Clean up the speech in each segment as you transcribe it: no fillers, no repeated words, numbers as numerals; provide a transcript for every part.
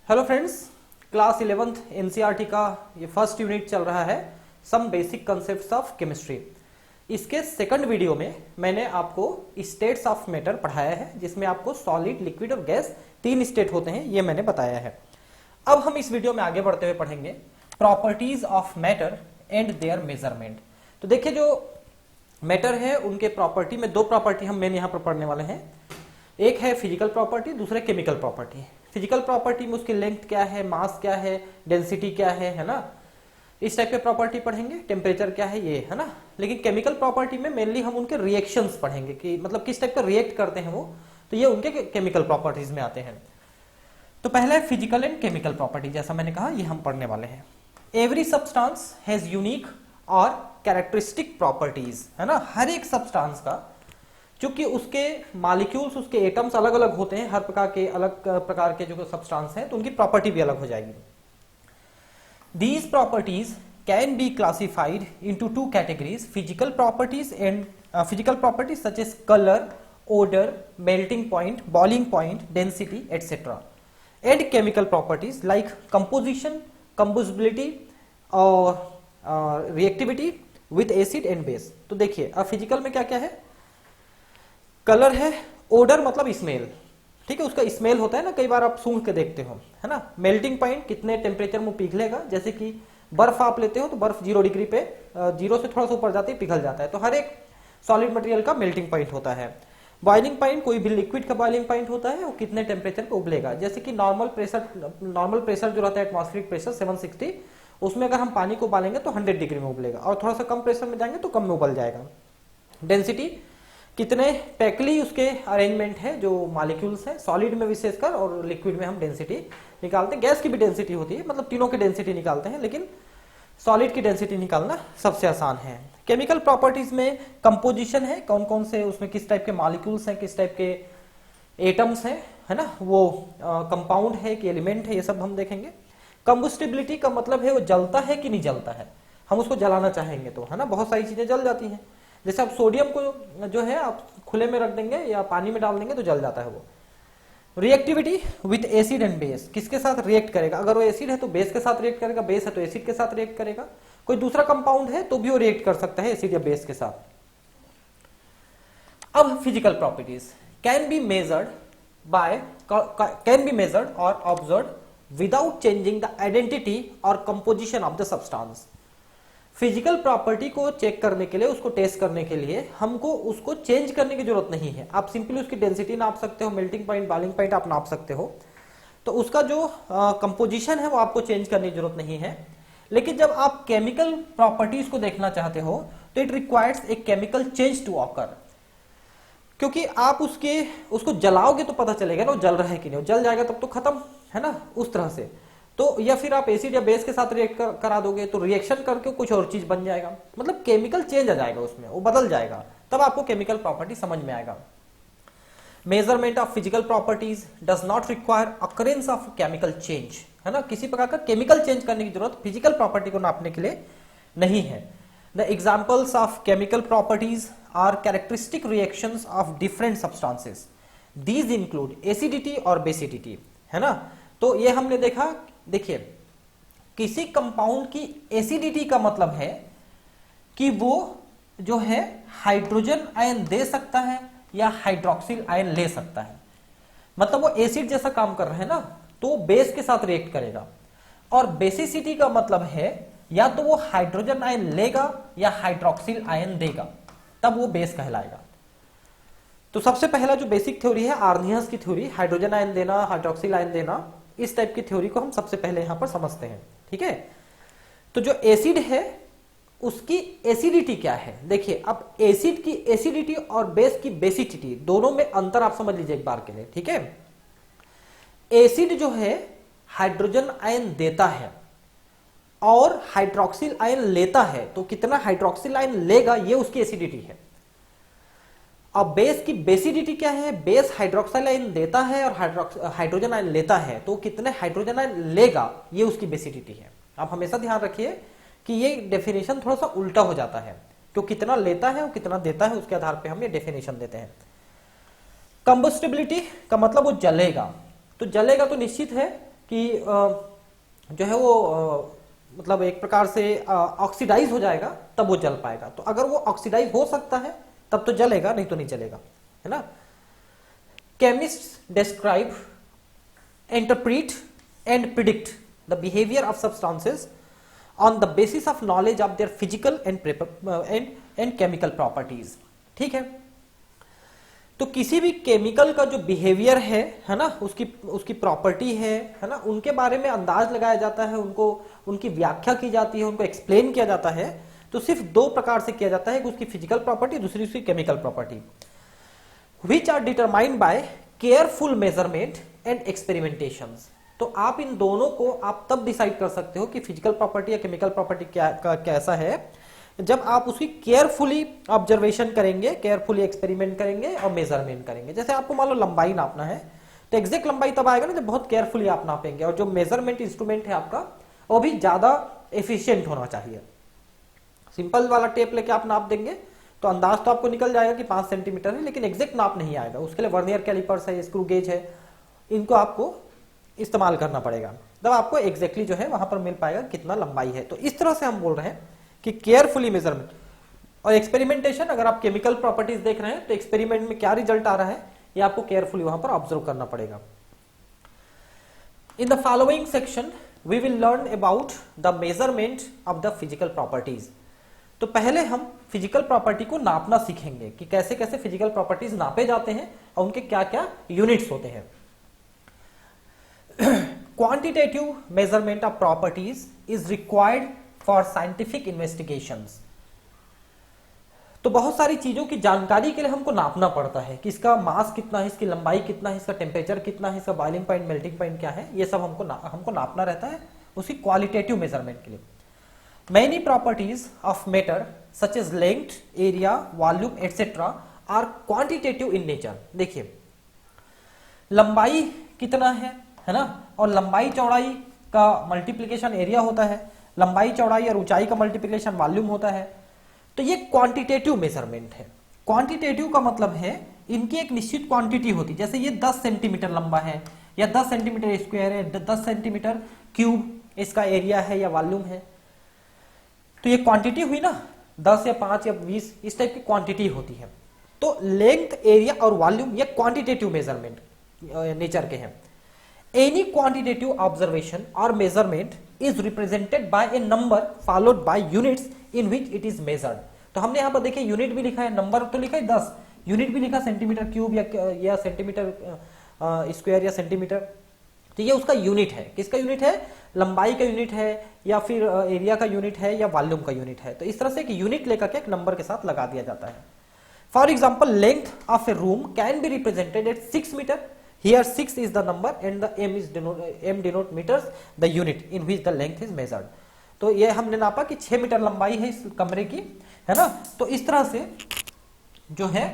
Hello friends, class 11th NCERT का ये first unit चल रहा है some basic concepts of chemistry. इसके सेकंड वीडियो में मैंने आपको स्टेट्स ऑफ मैटर पढ़ाया है, जिसमें आपको सॉलिड, लिक्विड और गैस तीन स्टेट होते हैं, ये मैंने बताया है। अब हम इस वीडियो में आगे बढ़ते हुए पढ़ेंगे properties of matter and there measurement. तो देखिए, जो मैटर है उनके प्रॉपर्टी में दो प्रॉपर्टी हम यहाँ पर पढ़ने वाले हैं। एक है फिजिकल प्रॉपर्टी, दूसरा केमिकल प्रॉपर्टी। फिजिकल प्रॉपर्टी में उसकी लेंथ क्या है, मास क्या है, डेंसिटी क्या है ना, इस टाइप के प्रॉपर्टी पढ़ेंगे। टेम्परेचर क्या है, ये है ना। लेकिन केमिकल प्रॉपर्टी में मेनली हम उनके रिएक्शंस पढ़ेंगे कि मतलब किस टाइप का रिएक्ट करते हैं वो, तो ये उनके केमिकल प्रॉपर्टीज में आते हैं। तो पहला है फिजिकल एंड केमिकल प्रॉपर्टी। जैसा मैंने कहा, ये हम पढ़ने वाले हैं। एवरी सब्सटेंस हैज यूनिक और कैरेक्टरिस्टिक प्रॉपर्टीज, है ना। हर एक सब्सटेंस का, क्योंकि उसके मॉलिक्यूल्स, उसके एटम्स अलग अलग होते हैं, हर प्रकार के अलग प्रकार के जो सब्सटेंस हैं, तो उनकी प्रॉपर्टी भी अलग हो जाएगी। These properties can be classified into two categories, physical properties and physical properties such as colour, odor, melting point, boiling point, density, etc. And chemical properties like composition, combustibility और reactivity with acid and base। तो देखिए, अब physical में क्या क्या है। Colour है, order मतलब स्मेल, ठीक है, उसका स्मेल होता है ना, कई बार आप सूंघ के देखते हो, है ना। मेल्टिंग पॉइंट, कितने टेम्परेचर में पिघलेगा। जैसे कि बर्फ आप लेते हो तो बर्फ 0 डिग्री पे, 0 से थोड़ा सा ऊपर जाते ही पिघल जाता है, तो हर एक सॉलिड मटेरियल का मेल्टिंग पॉइंट होता है। बॉइलिंग पॉइंट, कोई भी लिक्विड का बॉइलिंग पॉइंट होता है, वो कितने टेम्परेचर पे उबलेगा। जैसे कि नॉर्मल प्रेशर जो रहता है एटमॉस्फेरिक प्रेशर 760, उसमें अगर हम पानी को उबालेंगे तो 100 डिग्री में उबलेगा, और थोड़ा सा कम प्रेशर में जाएंगे तो कम में उबल जाएगा। डेंसिटी, कितने पैकली उसके अरेंजमेंट है जो मॉलिक्यूल्स हैं, सॉलिड में विशेषकर, और लिक्विड में हम डेंसिटी निकालते हैं। गैस की भी डेंसिटी होती है, मतलब तीनों की डेंसिटी निकालते हैं, लेकिन सॉलिड की डेंसिटी निकालना सबसे आसान है। केमिकल प्रॉपर्टीज में कंपोजिशन है, कौन कौन से उसमें किस टाइप के मॉलिक्यूल्स हैं, किस टाइप के एटम्स हैं, है ना, वो कंपाउंड है कि एलिमेंट है, ये सब हम देखेंगे। कंबस्टिबिलिटी का मतलब है वो जलता है कि नहीं जलता है, हम उसको जलाना चाहेंगे तो, है ना, बहुत सारी चीजें जल जाती हैं। जैसे आप सोडियम को जो है आप खुले में रख देंगे या पानी में डाल देंगे तो जल जाता है वो। Reactivity with acid and base, किसके साथ रिएक्ट करेगा। अगर वो एसिड है तो बेस के साथ रिएक्ट करेगा, बेस है तो एसिड के साथ रिएक्ट करेगा। कोई दूसरा कंपाउंड है तो भी वो रिएक्ट कर सकता है एसिड या बेस के साथ। अब physical properties can be measured और observed without changing the identity और composition of the substance. Physical property को चेक करने के लिए, उसको टेस्ट करने के लिए हमको उसको चेंज करने की जरूरत नहीं है। आप सिंपली उसकी डेंसिटी नाप सकते हो, मेल्टिंग पॉइंट, बॉइलिंग पॉइंट आप नाप सकते हो, तो उसका जो कंपोजिशन है वो आपको चेंज करने की जरूरत नहीं है। लेकिन जब आप केमिकल प्रॉपर्टीज को देखना चाहते हो तो it requires a chemical change to occur, क्योंकि आप उसको जलाओगे तो पता चलेगा ना वो जल रहा है कि नहीं, जल जाएगा तब तो खत्म, है ना, उस तरह से। तो या फिर आप एसिड या बेस के साथ रिएक्ट करा दोगे तो रिएक्शन करके कुछ और चीज बन जाएगा, मतलब केमिकल चेंज आ जाएगा उसमें, वो बदल जाएगा, तब आपको केमिकल प्रॉपर्टी समझ में आएगा। Measurement of physical properties does not require occurrence of chemical change, है ना, किसी प्रकार का केमिकल चेंज करने की जरूरत फिजिकल प्रॉपर्टी को नापने के लिए नहीं है। The examples of chemical properties are characteristic reactions of different substances, these include acidity और बेसिडिटी, है ना। तो ये हमने देखा। देखिए, किसी कंपाउंड की एसिडिटी का मतलब है कि वो जो है हाइड्रोजन आयन दे सकता है या हाइड्रोक्सिल आयन ले सकता है, मतलब वो एसिड जैसा काम कर रहा है ना, तो बेस के साथ रिएक्ट करेगा। और बेसिसिटी का मतलब है या तो वो हाइड्रोजन आयन लेगा या हाइड्रोक्सिल आयन देगा, तब वो बेस कहलाएगा। तो सबसे पहला जो बेसिक थ्योरी है आर्नियस की थ्योरी, हाइड्रोजन आयन देना, हाइड्रोक्सिल आयन देना, इस टाइप की थ्योरी को हम सबसे पहले यहां पर समझते हैं, ठीक है। तो जो एसिड है उसकी एसिडिटी क्या है। देखिए, अब एसिड की एसिडिटी और बेस की बेसिडिटी दोनों में अंतर आप समझ लीजिए एक बार के लिए, ठीक है। एसिड जो है हाइड्रोजन आयन देता है और हाइड्रोक्सिल आयन लेता है, तो कितना हाइड्रोक्सिल आयन लेगा ये उसकी एसिडिटी है। अब बेस की बेसिडिटी क्या है, बेस हाइड्रोक्साइल आयन देता है और हाइड्रोजन आयन लेता है, तो कितने हाइड्रोजन आयन लेगा ये उसकी बेसिडिटी है। आप हमेशा ध्यान रखिए कि ये डेफिनेशन थोड़ा सा उल्टा हो जाता है, तो कितना लेता है और कितना देता है उसके आधार पे हम ये डेफिनेशन देते हैं। कंबस्टिबिलिटी का मतलब वो जलेगा, तो जलेगा तो निश्चित है कि जो है वो मतलब एक प्रकार से ऑक्सीडाइज हो जाएगा तब वो जल पाएगा। तो अगर वो ऑक्सीडाइज हो सकता है तब तो जलेगा, नहीं तो नहीं जलेगा, है ना। Chemist describe, interpret and predict the behaviour of substances on the basis of knowledge of their physical and chemical properties. ठीक है, तो किसी भी केमिकल का जो बिहेवियर है ना, उसकी प्रॉपर्टी है ना, उनके बारे में अंदाज लगाया जाता है, उनकी व्याख्या की जाती है, उनको एक्सप्लेन किया जाता है। तो सिर्फ दो प्रकार से किया जाता है, कि उसकी फिजिकल प्रॉपर्टी, दूसरी उसकी chemical property, which are determined by careful measurement and experimentations. तो आप इन दोनों को आप तब डिसाइड कर सकते हो कि फिजिकल प्रॉपर्टी या केमिकल प्रॉपर्टी कैसा है, जब आप उसकी केयरफुली ऑब्जर्वेशन करेंगे, केयरफुली एक्सपेरिमेंट करेंगे और मेजरमेंट करेंगे। जैसे आपको मान लो लंबाई नापना है, तो एग्जैक्ट लंबाई तब आएगा ना जब बहुत केयरफुली आप नापेंगे, और जो मेजरमेंट इंस्ट्रूमेंट है आपका वो भी ज्यादा एफिशिएंट होना चाहिए। सिंपल वाला टेप लेके आप नाप देंगे तो अंदाज तो आपको निकल जाएगा कि 5 सेंटीमीटर है, लेकिन एग्जैक्ट नाप नहीं आएगा। उसके लिए वर्नियर कैलिपर्स है, स्क्रू गेज है, इनको आपको इस्तेमाल करना पड़ेगा, तब आपको एग्जैक्टली जो है वहां पर मिल पाएगा कितना लंबाई है। तो इस तरह से हम बोल रहे हैं कि केयरफुली मेजरमेंट और एक्सपेरिमेंटेशन। अगर आप केमिकल प्रॉपर्टीज देख रहे हैं तो एक्सपेरिमेंट में क्या रिजल्ट आ रहा है ये आपको केयरफुली वहां पर ऑब्जर्व करना पड़ेगा। In the following section we will learn about the measurement of the physical properties. तो पहले हम फिजिकल प्रॉपर्टी को नापना सीखेंगे कि कैसे कैसे फिजिकल प्रॉपर्टीज नापे जाते हैं और उनके क्या क्या यूनिट्स होते हैं। Quantitative measurement of properties is required for scientific investigations. तो बहुत सारी चीजों की जानकारी के लिए हमको नापना पड़ता है कि इसका मास कितना है, इसकी लंबाई कितना है, इसका टेम्परेचर कितना है, इसका बॉइलिंग पॉइंट, मेल्टिंग पॉइंट क्या है, ये सब हमको नापना रहता है उसकी क्वालिटेटिव मेजरमेंट के लिए। Many properties of matter such as length, area, volume, etc. are quantitative in nature। देखिए लंबाई कितना है ना, और लंबाई चौड़ाई का मल्टीप्लिकेशन एरिया होता है, लंबाई चौड़ाई और ऊंचाई का मल्टीप्लिकेशन वॉल्यूम होता है। तो ये क्वांटिटेटिव मेजरमेंट है। क्वांटिटेटिव का मतलब है इनकी एक निश्चित क्वांटिटी होती है। जैसे ये 10 सेंटीमीटर लंबा है या 10 सेंटीमीटर स्क्वायर है, 10 सेंटीमीटर क्यूब इसका एरिया है या वॉल्यूम है, तो ये क्वांटिटी हुई ना, 10 या 5 या 20 इस टाइप की क्वांटिटी होती है। तो लेंथ, एरिया और वॉल्यूम ये क्वांटिटेटिव मेजरमेंट नेचर के हैं। एनी क्वांटिटेटिव ऑब्जर्वेशन और measurement is represented by A number followed by units in which it is measured. तो हमने यहां पर देखिए यूनिट भी लिखा है, नंबर तो लिखा है 10, यूनिट भी लिखा सेंटीमीटर क्यूब या सेंटीमीटर स्क्वायर या सेंटीमीटर। तो ये उसका यूनिट है। किसका यूनिट है? लंबाई का यूनिट है या फिर एरिया का यूनिट है या वॉल्यूम का यूनिट है। तो इस तरह से एक यूनिट लेकर के एक नंबर के साथ लगा दिया जाता है। For example length of a room can be represented at 6 metre. Here 6 is the number and the m denote meters, the unit in which the length is measured। तो ये हमने नापा कि 6 मीटर लंबाई है इस कमरे की, है ना। तो इस तरह से जो है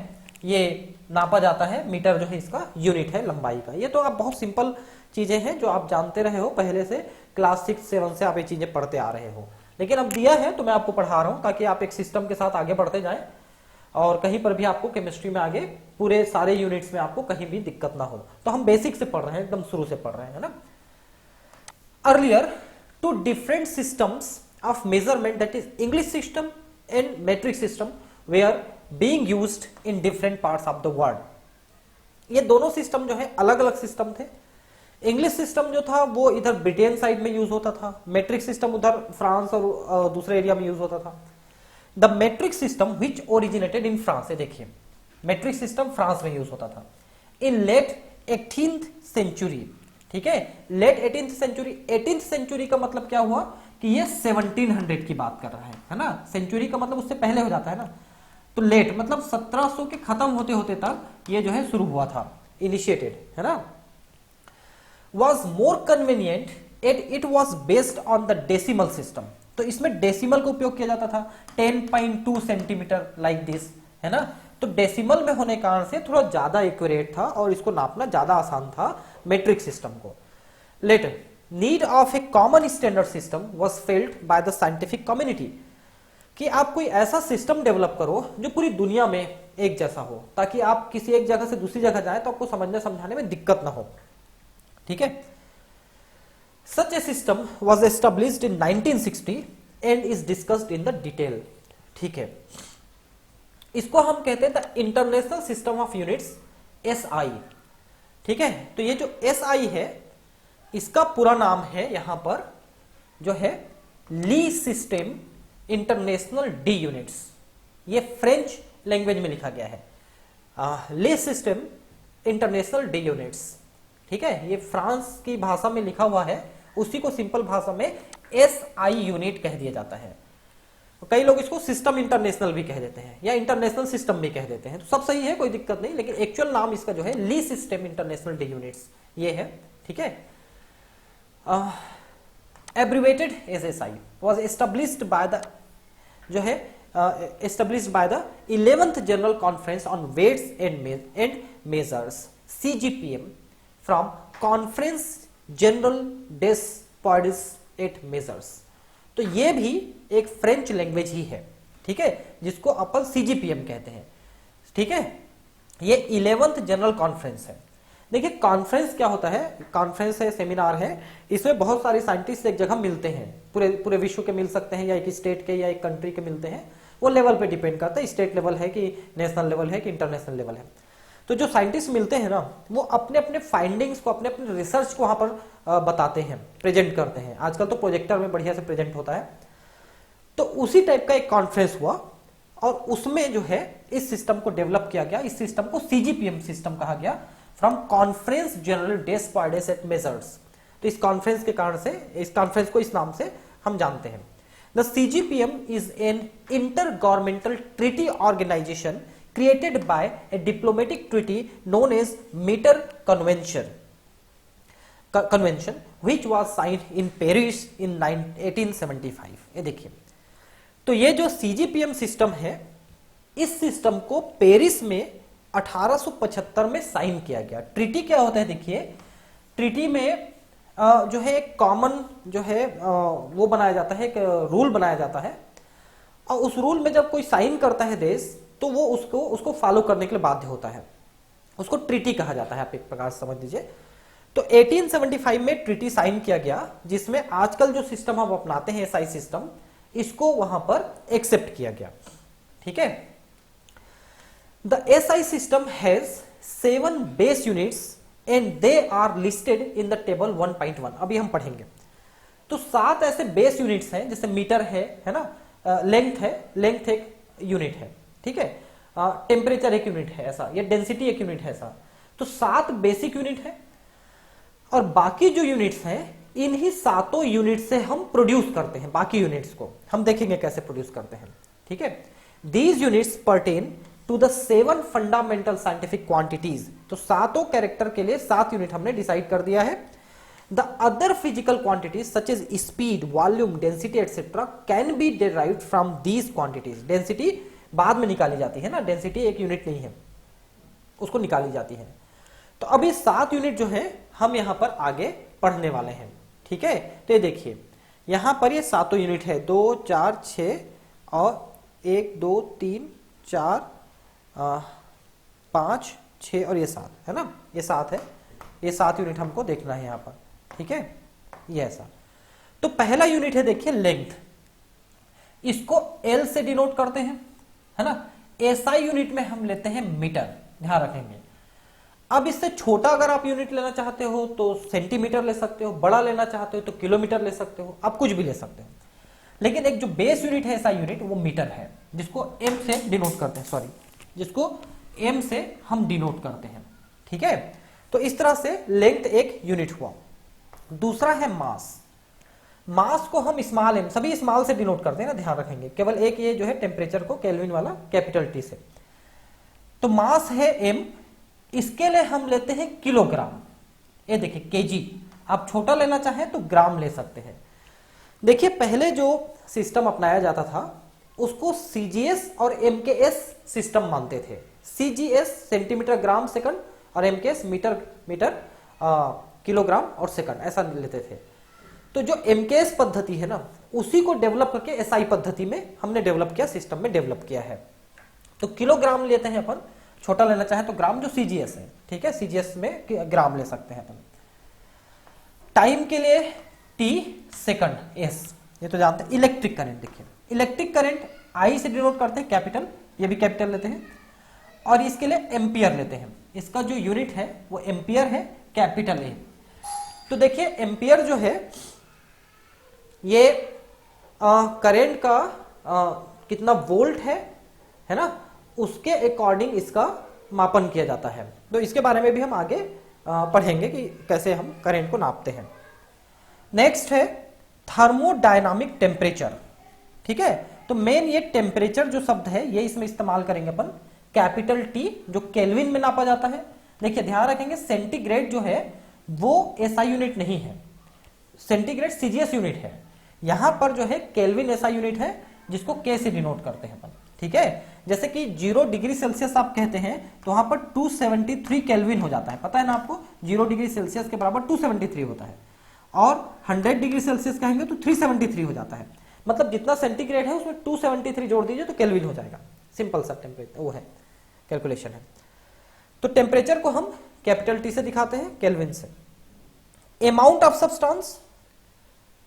ये नापा जाता है, मीटर जो है इसका यूनिट है लंबाई का। ये तो आप बहुत सिंपल चीजें हैं जो आप जानते रहे हो पहले से, क्लास 6-7 से आप ये चीजें पढ़ते आ रहे हो, लेकिन अब दिया है तो मैं आपको पढ़ा रहा हूं ताकि आप एक सिस्टम के साथ आगे बढ़ते जाएं और कहीं पर भी आपको केमिस्ट्री में आगे पूरे सारे यूनिट्स में आपको कहीं भी दिक्कत ना हो। तो हम बेसिक से पढ़ रहे हैं, एकदम शुरू से पढ़ रहे हैं ना। Earlier two different systems of measurement, that is English system and metric system, where being used in different parts of the world. ये दोनों सिस्टम जो है अलग अलग सिस्टम थे। इंग्लिश सिस्टम जो था वो इधर ब्रिटेन साइड में यूज होता था, मेट्रिक सिस्टम उधर फ्रांस और दूसरे एरिया में यूज होता था। The metric system which originated in France, देखिए मेट्रिक सिस्टम फ्रांस में यूज होता था इन लेट 18th सेंचुरी। ठीक है, late 18th century. 18th century का मतलब क्या हुआ कि ये 1700 की बात कर रहा है ना। सेंचुरी का मतलब उससे पहले हो जाता है ना, तो लेट मतलब 1700 के खत्म होते होते तक ये जो है शुरू हुआ था, इनिशिएटेड, है ना। was more convenient and it was based on the decimal system। तो इसमें डेसिमल का उपयोग किया जाता था, 10.2 सेंटीमीटर लाइक दिस, है ना। तो डेसिमल में होने कारण से थोड़ा ज्यादा एक्यूरेट था और इसको नापना ज्यादा आसान था मेट्रिक सिस्टम को। Later need of a common standard system was felt by the scientific community, कि आप कोई ऐसा सिस्टम डेवलप करो जो पूरी दुनिया में एक जैसा हो, ताकि आप किसी एक जगह से दूसरी जगह जाए तो आपको समझने समझाने में दिक्कत ना हो। ठीक है। Such a system was established in 1960 and is discussed in the detail. ठीक है, इसको हम कहते हैं the international system of units, SI। ठीक है, तो ये जो SI है इसका पूरा नाम है यहां पर जो है le system international de units. ये फ्रेंच लैंग्वेज में लिखा गया है, le system international de units. ठीक है, ये फ्रांस की भाषा में लिखा हुआ है, उसी को सिंपल भाषा में SI यूनिट कह दिया जाता है। कई लोग इसको सिस्टम इंटरनेशनल भी कह देते हैं या इंटरनेशनल सिस्टम भी कह देते हैं, तो सब सही है, कोई दिक्कत नहीं, लेकिन एक्चुअल नाम इसका जो है le system international de units ये है। ठीक है, abbreviated as SI was established by the जो है established by the 11th General Conference on Weights and Measures CGPM from Conference General des Poids et Measures। तो ये भी एक फ्रेंच लैंग्वेज ही है। ठीक है, जिसको अपन CGPM कहते हैं। ठीक है, ये 11th जनरल कॉन्फ्रेंस है। देखिए कॉन्फ्रेंस क्या होता है, कॉन्फ्रेंस है, सेमिनार है, इसमें बहुत सारे साइंटिस्ट एक जगह मिलते हैं, पूरे विश्व के मिल सकते हैं या एक स्टेट के या एक कंट्री के मिलते हैं, वो लेवल पे डिपेंड करता है, स्टेट लेवल है कि नेशनल लेवल है कि इंटरनेशनल लेवल है। तो जो साइंटिस्ट मिलते हैं ना, वो अपने अपने फाइंडिंग्स को, अपने अपने रिसर्च को वहां पर बताते हैं, प्रेजेंट करते हैं। आजकल तो प्रोजेक्टर में बढ़िया से प्रेजेंट होता है। तो उसी टाइप का एक कॉन्फ्रेंस हुआ और उसमें जो है इस सिस्टम को डेवलप किया गया। इस सिस्टम को CGPM सिस्टम कहा गया, from Conference Generale des Poids et Mesures. तो इस कॉन्फ्रेंस के कारण से, इस कॉन्फ्रेंस को इस नाम से हम जानते हैं। The CGPM is an intergovernmental treaty organization created by a diplomatic treaty known as Meter Convention which was signed in Paris in 1875। ये देखिए, तो ये जो CGPM सिस्टम है, इस सिस्टम को पेरिस में 1875 में साइन किया गया। ट्रीटी क्या होता है, देखिए ट्रीटी में जो है एक कॉमन जो है वो बनाया जाता है, एक रूल बनाया जाता है, और उस रूल में जब कोई साइन करता है देश, तो वो उसको फॉलो करने के लिए बाध्य होता है, उसको ट्रीटी कहा जाता है, आप एक प्रकार से समझ लीजिए। तो 1875 में ट्रीटी साइन किया गया, जिसमें आजकल जो सिस्टम हम अपनाते हैं SI सिस्टम, इसको वहां पर एक्सेप्ट किया गया। ठीक है, the SI system has 7 base units and they are listed in the table 1.1। अभी हम पढ़ेंगे। तो 7 ऐसे बेस यूनिट्स हैं, जैसे मीटर है ना, लेंथ एक यूनिट है। ठीक है, टेम्परेचर एक यूनिट है ऐसा, या डेंसिटी एक यूनिट है ऐसा। तो 7 बेसिक यूनिट है, और बाकी जो यूनिट्स हैं, इन्हीं 7 यूनिट से हम प्रोड्यूस करते हैं। बाकी यूनिट्स को हम देखेंगे कैसे प्रोड्यूस करते हैं। ठीक है, these units pertain to the 7 fundamental scientific quantities. तो 7 कैरेक्टर के लिए 7 यूनिट हमने डिसाइड कर दिया है। The other physical quantities such as speed, volume, density et cetera can be derived from these quantities. Density बाद में निकाली जाती है ना, डेंसिटी एक यूनिट नहीं है, उसको निकाली जाती है। तो अभी 7 यूनिट जो है हम यहां पर आगे पढ़ने वाले हैं। ठीक है, तो ये देखिए यहां पर ये 7 यूनिट है, 2 4 6 और 1 2 3 4 5 6 और ये 7 है ना, ये 7 है। ये 7 यूनिट हमको देखना है यहां पर। ठीक है, ये ऐसा। तो पहला यूनिट है, देखिए लेंथ, इसको L से डिनोट करते हैं, है ना। SI यूनिट में हम लेते हैं मीटर, ध्यान रखेंगे। अब इससे छोटा अगर आप यूनिट लेना चाहते हो तो सेंटीमीटर ले सकते हो, बड़ा लेना चाहते हो तो किलोमीटर ले सकते हो, आप कुछ भी ले सकते हो। लेकिन एक जो बेस यूनिट है SI यूनिट, वो मीटर है, जिसको M से डिनोट करते हैं, सॉरी, जिसको M से हम डिनोट करते हैं। ठीक है, तो इस तरह से लेंथ एक यूनिट हुआ। दूसरा है मास। मास को हम स्मॉल m, सभी स्मॉल से डिनोट करते हैं ना, ध्यान रखेंगे। केवल एक ये जो है टेम्परेचर को केल्विन वाला कैपिटल T से। तो मास है m, इसके लिए हम लेते हैं किलोग्राम। ये देखिए kg, आप छोटा लेना चाहें तो ग्राम ले सकते हैं। देखिए पहले जो सिस्टम अपनाया जाता था उसको CGS और MKS सिस्टम मानते थे। CGS सेंटीमीटर ग्राम सेकंड और MKS मीटर किलोग्राम और सेकंड, ऐसा लेते थे। तो जो MKS पद्धति है ना, उसी को डेवलप करके SI पद्धति में हमने डेवलप किया, सिस्टम में डेवलप किया है। तो किलोग्राम लेते हैं अपन, छोटा लेना चाहे तो ग्राम, जो CGS है। ठीक है, CGS में ग्राम ले सकते हैं अपन। टाइम के लिए टी सेकंड एस, ये तो जानते हैं। इलेक्ट्रिक करंट, देखिए इलेक्ट्रिक करंट आई से डिनोट करते हैं, कैपिटल, ये भी कैपिटल लेते हैं, और इसके लिए एम्पियर लेते हैं। इसका जो यूनिट है वो एम्पियर है, कैपिटल ए। तो देखिए एम्पियर जो है ये करंट का कितना वोल्ट है ना, उसके अकॉर्डिंग इसका मापन किया जाता है। तो इसके बारे में भी हम आगे पढ़ेंगे कि कैसे हम करंट को नापते हैं। नेक्स्ट है थर्मोडायनामिक टेम्परेचर, ठीक है। तो मेन ये टेम्परेचर जो शब्द है ये इसमें इस्तेमाल करेंगे अपन, कैपिटल टी, जो केल्विन में नापा जाता है। देखिए ध्यान रखेंगे सेंटीग्रेड जो है वो एसआई यूनिट नहीं है, सेंटीग्रेड सीजीएस यूनिट है। यहां पर जो है केल्विन एसआई यूनिट है, जिसको के से डिनोट करते हैं अपन, ठीक है। जैसे कि 0 डिग्री सेल्सियस आप कहते हैं तो वहां पर 273 केल्विन हो जाता है, पता है ना आपको, 0 डिग्री सेल्सियस के बराबर 273 होता है, और 100 डिग्री सेल्सियस कहेंगे तो 373 हो जाता है। मतलब जितना सेंटीग्रेड है उसमें 273 जोड़ दीजिए तो केल्विन हो जाएगा। सिंपल सा टेम्परेचर वो है, कैलकुलेशन है। तो टेम्परेचर को हम कैपिटल टी से दिखाते हैं, केल्विन से। अमाउंट ऑफ सब्सटेंस,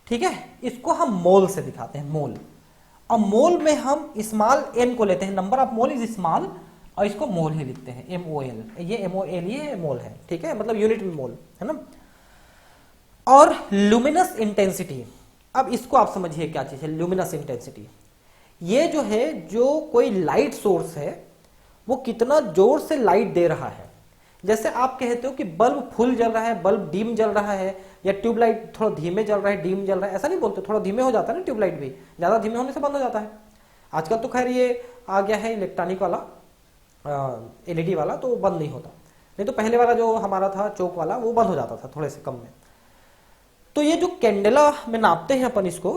ठीक है, इसको हम मोल से दिखाते हैं, मोल। और मोल में हम स्मॉल एन को लेते हैं, number of mole is small, और इसको मोल ही लिखते हैं, MOL। ये MOL ये मोल है, ठीक है, मतलब यूनिट में मोल है ना। और लुमिनस इंटेंसिटी, अब इसको आप समझिए क्या चीज है लुमिनस इंटेंसिटी। ये जो है, जो कोई लाइट सोर्स है वो कितना जोर से लाइट दे रहा है। जैसे आप कहते हो कि बल्ब फुल जल रहा है, बल्ब डीम जल रहा है, या ट्यूबलाइट थोड़ा धीमे जल रहा है, डीम जल रहा है, ऐसा नहीं बोलते, थोड़ा धीमे हो जाता है ना ट्यूबलाइट भी, ज्यादा धीमे होने से बंद हो जाता है। आजकल तो खैर ये आ गया है इलेक्ट्रॉनिक वाला, LED वाला, तो वो बंद नहीं होता। नहीं तो पहले वाला जो हमारा था चौक वाला, वो बंद हो जाता था थोड़े से कम में। तो ये जो कैंडेला में नापते हैं अपन इसको,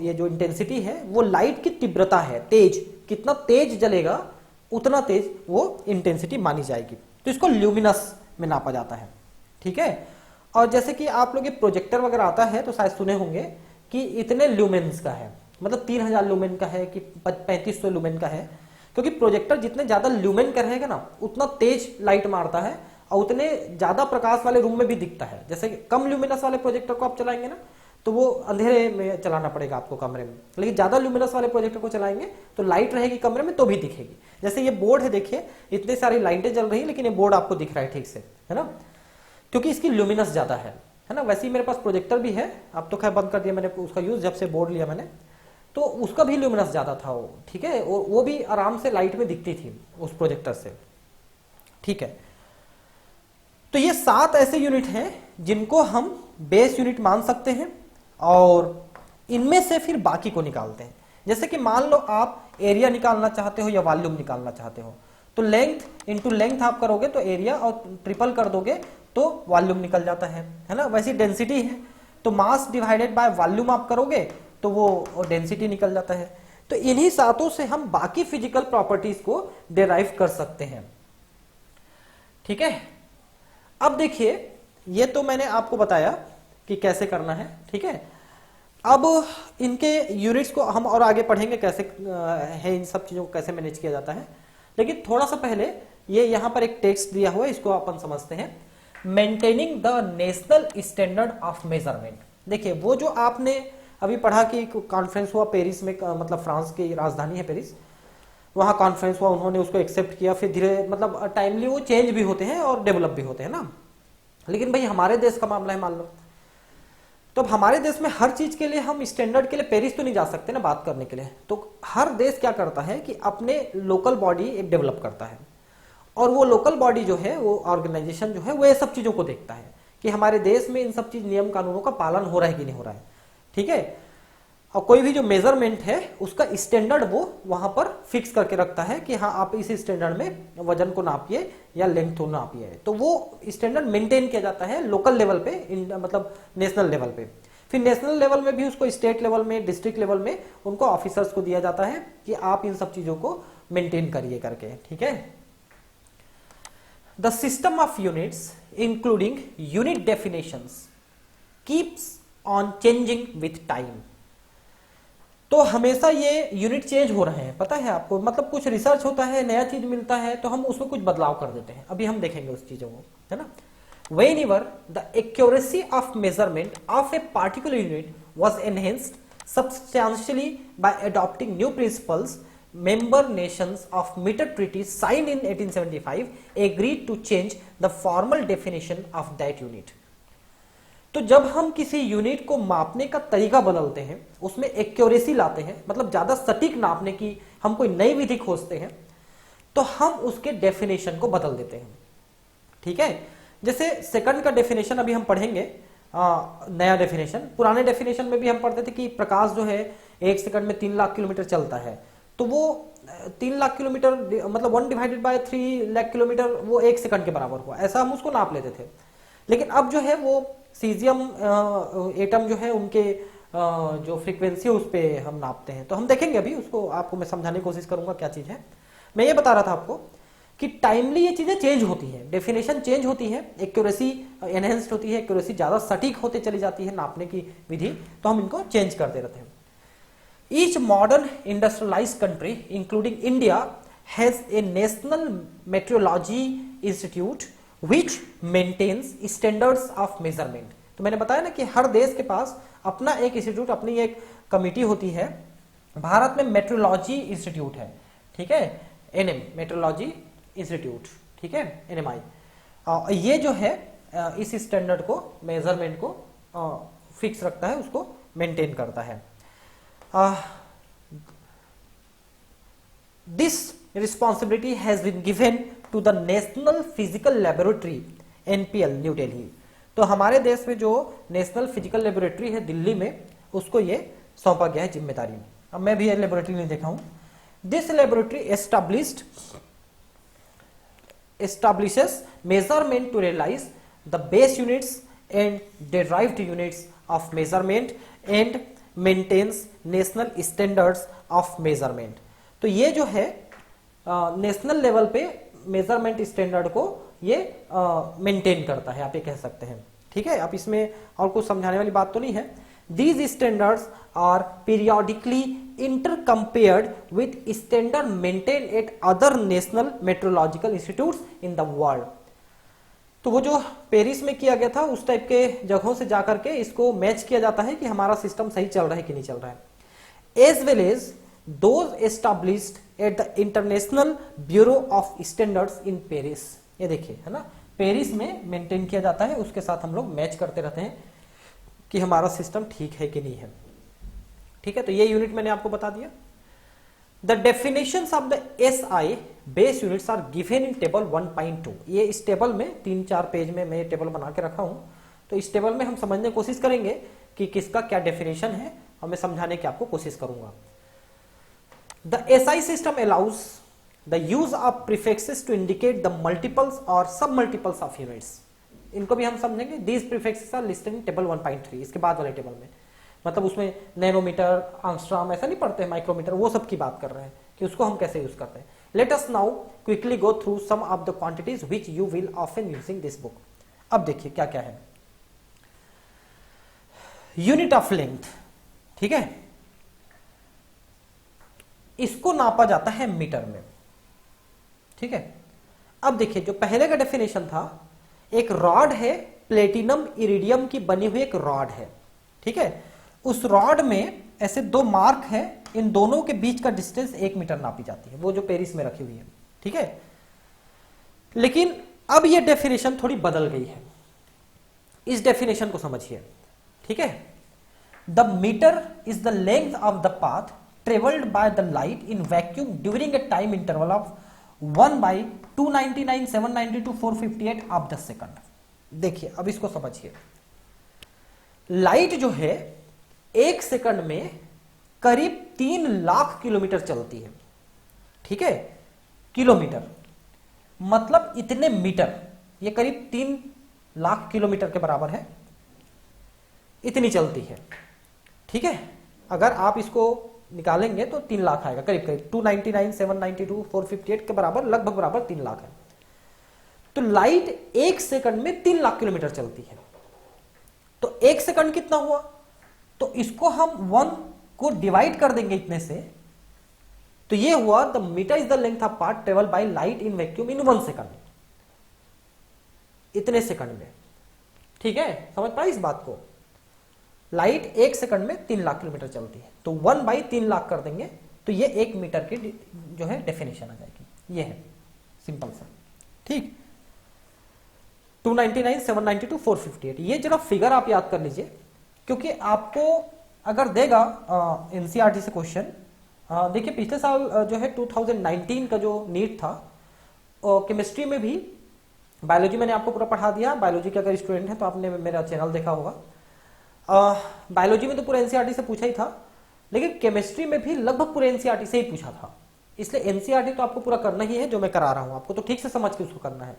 ये जो इंटेंसिटी है वो लाइट की तीव्रता है, तेज, कितना तेज जलेगा उतना तेज वो इंटेंसिटी मानी जाएगी। तो इसको ल्यूमिनस में नापा जाता है, ठीक है। और जैसे कि आप लोग ये प्रोजेक्टर वगैरह आता है तो शायद सुने होंगे कि इतने ल्यूमेंस का है, मतलब 3000 ल्यूमेन का है कि 3500 ल्यूमेन का है, क्योंकि प्रोजेक्टर जितने ज्यादा ल्यूमेन का रहेगा ना उतना तेज लाइट मारता है, और उतने ज्यादा प्रकाश वाले रूम में भी दिखता है। जैसे कम ल्यूमिनस वाले प्रोजेक्टर को आप चलाएंगे ना तो वो अंधेरे में चलाना पड़ेगा आपको कमरे में, लेकिन ज्यादा ल्यूमिनस वाले प्रोजेक्टर को चलाएंगे तो लाइट रहेगी कमरे में तो भी दिखेगी। जैसे ये बोर्ड है, देखिए इतनी सारी लाइटें जल रही है लेकिन ये बोर्ड आपको दिख रहा है ठीक से, है ना, क्योंकि इसकी ल्यूमिनस ज्यादा है ना। वैसे ही मेरे पास प्रोजेक्टर भी है, अब तो खैर बंद कर दिया मैंने उसका यूज, जब से बोर्ड लिया मैंने, तो उसका भी ल्यूमिनस ज्यादा था वो, ठीक है, वो भी आराम से लाइट में दिखती थी उस प्रोजेक्टर से, ठीक है। तो ये 7 ऐसे यूनिट हैं जिनको हम बेस यूनिट मान सकते हैं, और इनमें से फिर बाकी को निकालते हैं। जैसे कि मान लो आप एरिया निकालना चाहते हो या वॉल्यूम निकालना चाहते हो, तो लेंथ इंटू लेंथ आप करोगे तो एरिया, और ट्रिपल कर दोगे तो वॉल्यूम निकल जाता है ना। वैसे डेंसिटी है तो मास डिवाइडेड बाय वॉल्यूम आप करोगे तो वो डेंसिटी निकल जाता है। तो इन्हीं 7 से हम बाकी फिजिकल प्रॉपर्टीज को डिराइव कर सकते हैं, ठीक है। अब देखिए ये तो मैंने आपको बताया कि कैसे करना है, ठीक है। अब इनके यूनिट्स को हम और आगे पढ़ेंगे कैसे है, इन सब चीजों को कैसे मैनेज किया जाता है। लेकिन थोड़ा सा पहले ये यहां पर एक टेक्स्ट दिया हुआ है, इसको अपन समझते हैं। Maintaining the national standard of measurement. देखिए वो जो आपने अभी पढ़ा कि कॉन्फ्रेंस हुआ पेरिस में, मतलब फ्रांस की राजधानी है पेरिस, वहां कॉन्फ्रेंस हुआ, उन्होंने उसको एक्सेप्ट किया, फिर धीरे मतलब टाइमली वो चेंज भी होते हैं और डेवलप भी होते हैं ना। लेकिन भाई हमारे देश का मामला है मान लो, तो अब हमारे देश में हर चीज के लिए हम स्टैंडर्ड के लिए पेरिस तो नहीं जा सकते ना बात करने के लिए। तो हर देश क्या करता है कि अपने लोकल बॉडी एक डेवलप करता है, और वो लोकल बॉडी जो है, वो ऑर्गेनाइजेशन जो है, वो ये सब चीजों को देखता है कि हमारे देश में इन सब चीज नियम कानूनों का पालन हो रहा है कि नहीं हो रहा है, ठीक है। और कोई भी जो मेजरमेंट है उसका स्टैंडर्ड वो वहां पर फिक्स करके रखता है कि हाँ आप इस स्टैंडर्ड में वजन को नापिए या लेंथ को नापिए। तो वो स्टैंडर्ड मेंटेन किया जाता है लोकल लेवल पे, मतलब नेशनल लेवल पे। फिर नेशनल लेवल में भी उसको स्टेट लेवल में, डिस्ट्रिक्ट लेवल में उनको ऑफिसर्स को दिया जाता है कि आप इन सब चीजों को मेंटेन करिए करके, ठीक है। The system of units including unit definitions keeps on changing with time. तो हमेशा ये यूनिट चेंज हो रहे हैं, पता है आपको, मतलब कुछ रिसर्च होता है, नया चीज मिलता है तो हम उसमें कुछ बदलाव कर देते हैं। अभी हम देखेंगे उस चीजों को, है ना। whenever the accuracy of measurement of a particular unit was enhanced substantially by adopting new principles, member nations of meter treaty signed in 1875 agreed to change the formal definition of that unit. तो जब हम किसी unit को मापने का तरीका बदलते हैं, उसमें एक्यूरेसी लाते हैं, मतलब ज्यादा सटीक नापने की हम कोई नई विधि खोजते हैं, तो हम उसके डेफिनेशन को बदल देते हैं। ठीक है, जैसे सेकंड का डेफिनेशन अभी हम पढ़ेंगे, नया डेफिनेशन। पुराने डेफिनेशन में भी हम पढ़ते थे कि प्रकाश जो है 1 सेकंड में 3 लाख किलोमीटर चलता है, तो वो 3 लाख किलोमीटर मतलब 1 डिवाइडेड बाय 3 लाख किलोमीटर वो 1 सेकंड के बराबर हुआ, ऐसा हम उसको नाप लेते थे। लेकिन अब जो है वो सीजियम एटम जो है उनके जो फ्रीक्वेंसी है उस पर हम नापते हैं। तो हम देखेंगे अभी उसको, आपको मैं समझाने की कोशिश करूंगा क्या चीज है। मैं ये बता रहा था आपको कि टाइमली ये चीजें चेंज होती है, डेफिनेशन चेंज होती है, एक्यूरेसी एनहेंस्ड होती है, एक्यूरेसी ज्यादा सटीक होते चली जाती है नापने की विधि, तो हम इनको चेंज करते रहते हैं। Each modern industrialised country including India has a national metrology institute which maintains standards of measurement। तो मैंने बताया ना कि हर देश के पास अपना एक इंस्टीट्यूट, अपनी एक कमिटी होती है। भारत में मेट्रोलॉजी इंस्टीट्यूट है, ठीक है, एनएम मेट्रोलॉजी इंस्टीट्यूट, ठीक है, एनएमआई। ये जो है इस स्टैंडर्ड को, मेजरमेंट को फिक्स रखता है, उसको मेंटेन करता है। This responsibility has been given to the National Physical Laboratory NPL new Delhi. तो हमारे देश में जो नेशनल फिजिकल लेबोरेटरी है दिल्ली में, उसको ये सौंपा गया है जिम्मेदारी। अब मैं भी ये लेबोरेटरी नहीं देखा हूं। This laboratory establishes measurement to realize the base units and derived units of measurement and maintains national standards of measurement। तो ये जो है नेशनल लेवल पे मेजरमेंट स्टैंडर्ड को ये मेंटेन करता है, आप ये कह सकते हैं। ठीक है, आप इसमें और कुछ समझाने वाली बात तो नहीं है। These standards are periodically intercompared with standard maintain at other national metrological institutes in the world. तो वो जो पेरिस में किया गया था उस टाइप के जगहों से जाकर के इसको मैच किया जाता है कि हमारा सिस्टम सही चल रहा है कि नहीं चल रहा है। As well as those established at the international bureau of standards in Paris. ये देखिए, है ना, पेरिस में मेंटेन किया जाता है, उसके साथ हम लोग मैच करते रहते हैं कि हमारा सिस्टम ठीक है कि नहीं है। ठीक है, तो ये यूनिट मैंने आपको बता दिया। The definitions of the SI base units are given in table 1.2। ये इस टेबल में 3-4 पेज में मैं टेबल बना के रखा हूं, तो इस टेबल में हम समझने की कोशिश करेंगे कि किसका क्या डेफिनेशन है, और मैं समझाने की आपको कोशिश करूंगा। The SI system allows the use of prefixes to indicate the multiples or submultiples of units। इनको भी हम समझेंगे। These prefixes are listed in table 1.3, इसके बाद वाले टेबल में, मतलब उसमें नैनोमीटर, आंगस्ट्रॉम ऐसा नहीं पढ़ते हैं, माइक्रोमीटर, वो सब की बात कर रहे हैं कि उसको हम कैसे यूज करते हैं। Let us now quickly go through some of the quantities which you will often using this book। अब देखिए क्या क्या है। यूनिट ऑफ लेंथ, ठीक है, इसको नापा जाता है मीटर में। ठीक है, अब देखिए जो पहले का डेफिनेशन था, एक रॉड है, प्लेटिनम इरिडियम की बनी हुई एक रॉड है। ठीक है, उस रॉड में ऐसे 2 मार्क है, इन दोनों के बीच का डिस्टेंस 1 मीटर नापी जाती है, वो जो पेरिस में रखी हुई है। ठीक है, लेकिन अब ये डेफिनेशन थोड़ी बदल गई है। इस डेफिनेशन को समझिए। ठीक है, the metre is the length of the path traveled by the light in vacuum during a time interval of 1/299, 792, 458 of the second। देखिए अब इसको समझिए। लाइट जो है 1 सेकंड में करीब 3 लाख किलोमीटर चलती है। ठीक है, किलोमीटर मतलब इतने मीटर, ये करीब 3 लाख किलोमीटर के बराबर है, इतनी चलती है। ठीक है, अगर आप इसको निकालेंगे तो 3 लाख आएगा, करीब करीब 299, 792, 458 के बराबर, लगभग बराबर 3 लाख है। तो लाइट 1 सेकंड में 3 लाख किलोमीटर चलती है। तो 1 सेकंड कितना हुआ, तो इसको हम 1 को डिवाइड कर देंगे इतने से, तो ये हुआ the metre is the length of path travel by light in vacuum in 1 second. इतने सेकंड में। ठीक है, समझ पाए इस बात को? लाइट 1 सेकंड में 3 लाख किलोमीटर चलती है, तो 1/3 लाख कर देंगे तो ये 1 मीटर की जो है डेफिनेशन आ जाएगी। ये है सिंपल सा। ठीक, 299, 792, 458, ये जरा फिगर आप याद कर लीजिए, क्योंकि आपको अगर देगा एनसीईआरटी से क्वेश्चन, देखिए पिछले साल जो है 2019 का जो नीट था, केमिस्ट्री में भी, बायोलॉजी मैंने आपको पूरा पढ़ा दिया, बायोलॉजी के अगर स्टूडेंट हैं तो आपने मेरा चैनल देखा होगा। बायोलॉजी में तो पूरा एनसीईआरटी से पूछा ही था, लेकिन केमिस्ट्री में भी लगभग पूरे एनसीईआरटी से ही पूछा था, इसलिए एनसीईआरटी तो आपको पूरा करना ही है जो मैं करा रहा हूं आपको, तो ठीक से समझ के उसको करना है।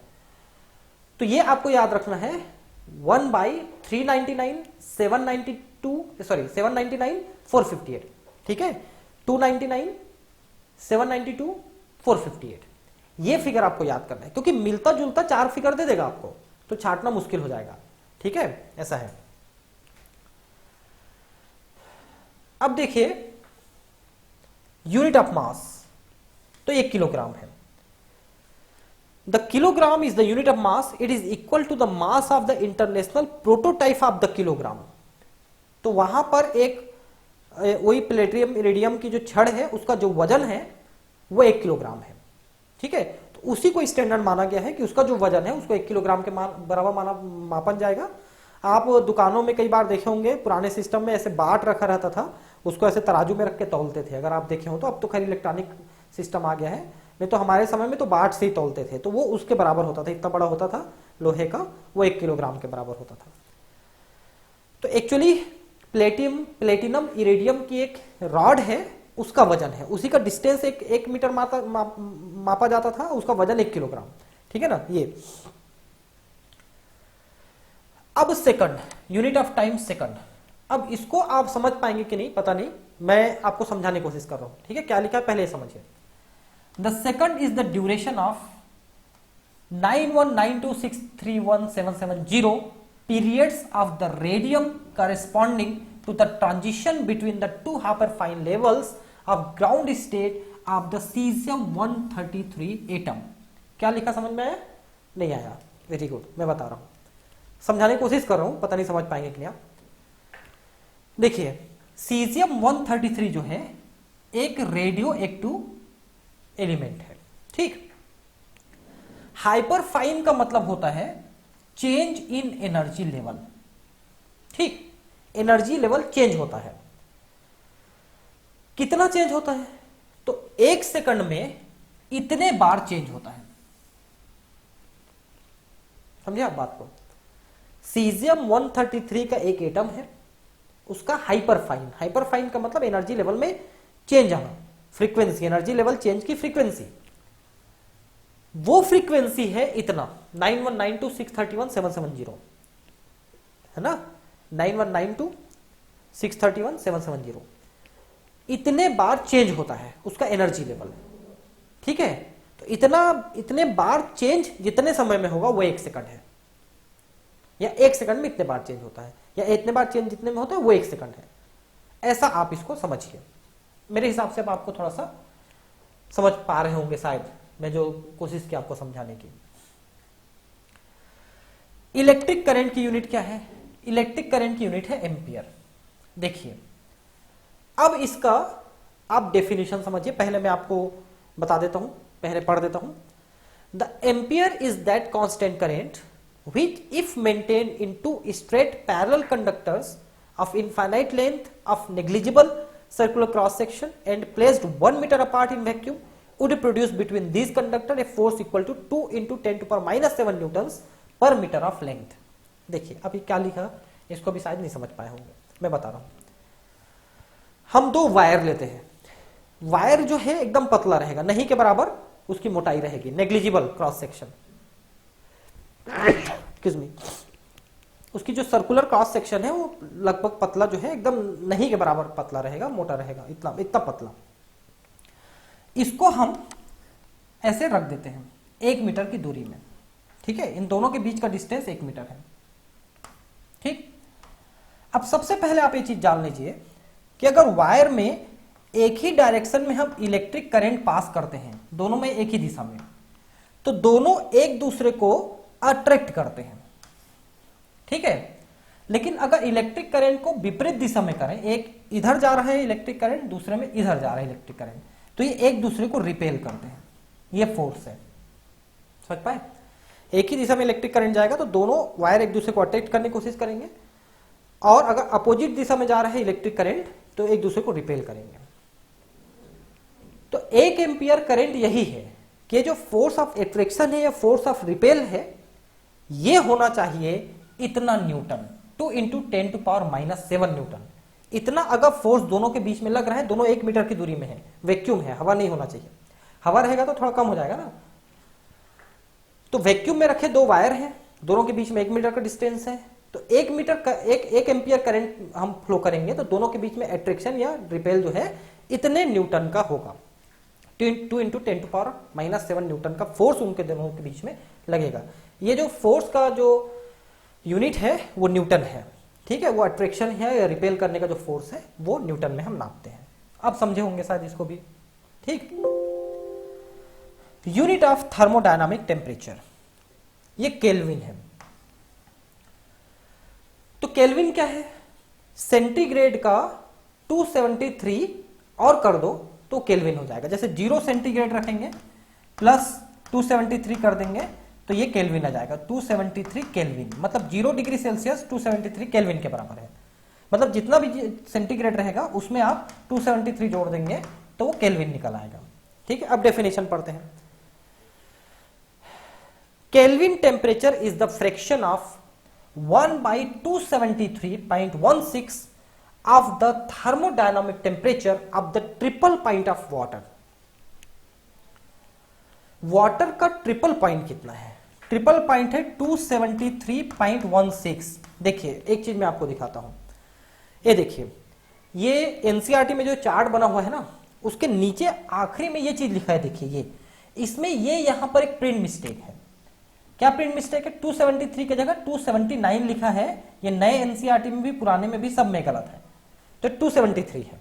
तो ये आपको याद रखना है 1/399, 799, 458। ठीक है, 299, 792, 458, ये फिगर आपको याद करना है, क्योंकि मिलता जुलता 4 फिगर दे देगा आपको तो छांटना मुश्किल हो जाएगा। ठीक है, ऐसा है। अब देखिए यूनिट ऑफ मास, तो 1 किलोग्राम है। The kilogram is the unit of mass, it is equal to the mass of the international prototype of the kilogram. तो वहां पर एक वही प्लेटियम इरिडियम की जो छड़ है उसका जो वजन है वो 1 किलोग्राम है। ठीक है, तो उसी को स्टैंडर्ड माना गया है कि उसका जो वजन है उसको 1 किलोग्राम के बराबर मापन जाएगा। आप दुकानों में कई बार देखे होंगे, पुराने सिस्टम में ऐसे बाट रखा रहता था, उसको ऐसे तराजू में रख के तौलते थे, अगर आप देखे हो तो। अब तो खैर इलेक्ट्रॉनिक सिस्टम आ गया है, नहीं तो हमारे समय में तो बाट से ही तौलते थे, तो वो उसके बराबर होता था, इतना बड़ा होता था लोहे का, वो 1 किलोग्राम के बराबर होता था। तो एक्चुअली प्लेटिनम इरिडियम की एक रॉड है, उसका वजन है, उसी का डिस्टेंस 1 मीटर मापा जाता था, उसका वजन 1 किलोग्राम। ठीक है ना। ये अब second, unit of time second, अब इसको आप समझ पाएंगे कि नहीं पता नहीं, मैं आपको समझाने की कोशिश कर रहा हूं। ठीक है, क्या लिखा है पहले समझिए। The second is the duration of 91926317770 periods of the radium corresponding to the transition between the two hyperfine levels of ground state of the cesium-133 atom। क्या लिखा, समझ में आया? नहीं आया? वेरी गुड, मैं बता रहा हूं, समझाने की कोशिश कर रहा हूं, पता नहीं समझ पाएंगे कि नहीं आप। देखिए सीजियम-133 जो है एक रेडियो एक्टिव एलिमेंट है। ठीक, हाइपरफाइन का मतलब होता है चेंज इन एनर्जी लेवल। ठीक, एनर्जी लेवल चेंज होता है। कितना चेंज होता है? तो 1 सेकंड में इतने बार चेंज होता है। समझे आप बात को? सीजियम-133 का एक एटम है, उसका हाइपरफाइन, हाइपरफाइन का मतलब एनर्जी लेवल में चेंज आना, फ्रीक्वेंसी, एनर्जी लेवल चेंज की फ्रीक्वेंसी, वो फ्रीक्वेंसी है इतना 9192631770, है ना, 9192631770, इतने बार चेंज होता है उसका एनर्जी लेवल। ठीक है, तो इतने बार चेंज जितने समय में होगा वो 1 सेकंड है, या 1 सेकंड में इतने बार चेंज होता है, या इतने बार चेंज जितने में होता है वो 1 सेकंड है। ऐसा आप इसको समझिए। मेरे हिसाब से अब आपको थोड़ा सा समझ पा रहे होंगे शायद, मैं जो कोशिश की आपको समझाने की। इलेक्ट्रिक करंट की यूनिट क्या है? इलेक्ट्रिक करंट की यूनिट है एम्पियर। देखिए अब इसका आप डेफिनेशन समझिए, पहले मैं आपको बता देता हूं, पहले पढ़ देता हूं। The ampere is that constant current which if maintained in two straight parallel conductors of infinite length of negligible circular cross section and placed 1 meter apart in vacuum would produce between these conductors a force equal to 2 into 10⁻⁷ newtons per meter of length। देखिए अभी क्या लिखा, इसको भी शायद नहीं समझ पाए होंगे, मैं बता रहा हूं। हम 2 वायर लेते हैं, वायर जो है एकदम पतला रहेगा, नहीं के बराबर उसकी मोटाई रहेगी, नेग्लिजिबल क्रॉस सेक्शन, उसकी जो सर्कुलर क्रॉस सेक्शन है वो लगभग पतला जो है एकदम नहीं के बराबर पतला रहेगा, मोटा रहेगा, इतना पतला। इसको हम ऐसे रख देते हैं 1 मीटर की दूरी में। ठीक है, इन दोनों के बीच का डिस्टेंस 1 मीटर है। ठीक, अब सबसे पहले आप ये चीज जान लीजिए कि अगर वायर में एक ही डायरेक्शन में हम इलेक्ट्रिक करंट पास करते हैं, दोनों में एक ही दिशा में, तो दोनों एक दूसरे को अट्रैक्ट करते हैं, ठीक है। लेकिन अगर इलेक्ट्रिक करंट को विपरीत दिशा में करें, एक इधर जा रहा है इलेक्ट्रिक करंट, दूसरे में इधर जा रहा है इलेक्ट्रिक करंट, तो ये एक दूसरे को रिपेल करते हैं, ये फोर्स है, समझ पाए। एक ही दिशा में इलेक्ट्रिक करंट जाएगा तो दोनों वायर एक दूसरे को अट्रैक्ट करने की कोशिश करेंगे, और अगर अपोजिट दिशा में जा रहा है इलेक्ट्रिक करंट तो एक दूसरे को रिपेल करेंगे। तो 1 एम्पियर करंट यही है कि जो फोर्स ऑफ एट्रैक्शन है या फोर्स ऑफ रिपेल है, ये होना चाहिए इतना न्यूटन, 2 × 10⁻⁻7 न्यूटन। इतना अगर फोर्स दोनों के बीच में लग रहा है, दोनों 1 मीटर की दूरी में है, वैक्यूम है, हवा नहीं होना चाहिए, हवा रहेगा तो थोड़ा कम हो जाएगा ना। तो वैक्यूम में रखे 2 वायर हैं, दोनों के बीच में 1 मीटर का डिस्टेंस है, तो 1 मीटर का 1 एम्पियर करंट हम फ्लो करेंगे तो दोनों के बीच में अट्रैक्शन या रिपेल जो है इतने न्यूटन का होगा। 2 × 10⁻⁻7 न्यूटन का फोर्स उनके दोनों के बीच में लगेगा। ये जो फोर्स का जो यूनिट है वो न्यूटन है, ठीक है। वो अट्रैक्शन है या रिपेल करने का जो फोर्स है वो न्यूटन में हम नापते हैं। अब समझे होंगे शायद इसको भी, ठीक। यूनिट ऑफ थर्मोडायनामिक टेम्परेचर, ये केल्विन है। तो केल्विन क्या है? सेंटीग्रेड का 273 और कर दो तो केल्विन हो जाएगा। जैसे 0 सेंटीग्रेड रखेंगे प्लस 273 कर देंगे तो ये केल्विन आ जाएगा, 273 केल्विन। मतलब 0 डिग्री सेल्सियस 273 केल्विन के बराबर है। मतलब जितना भी सेंटीग्रेड रहेगा उसमें आप 273 जोड़ देंगे तो वो केल्विन निकल आएगा, ठीक है। अब डेफिनेशन पढ़ते हैं। Kelvin temperature is the fraction of 1/273.16 of the thermodynamic temperature of the triple point of water। Water का ट्रिपल पॉइंट कितना है? ट्रिपल पॉइंट है 273.16। देखिए एक चीज मैं आपको दिखाता हूं, ये देखिए, ये एनसीईआरटी में जो चार्ट बना हुआ है ना, उसके नीचे आखिरी में ये चीज लिखा है, देखिए ये, इसमें ये यहां पर एक प्रिंट मिस्टेक है। क्या प्रिंट मिस्टेक है? 273 की जगह 279 लिखा है। ये नए एनसीईआरटी में भी पुराने में भी सब में गलत है, तो 273 है।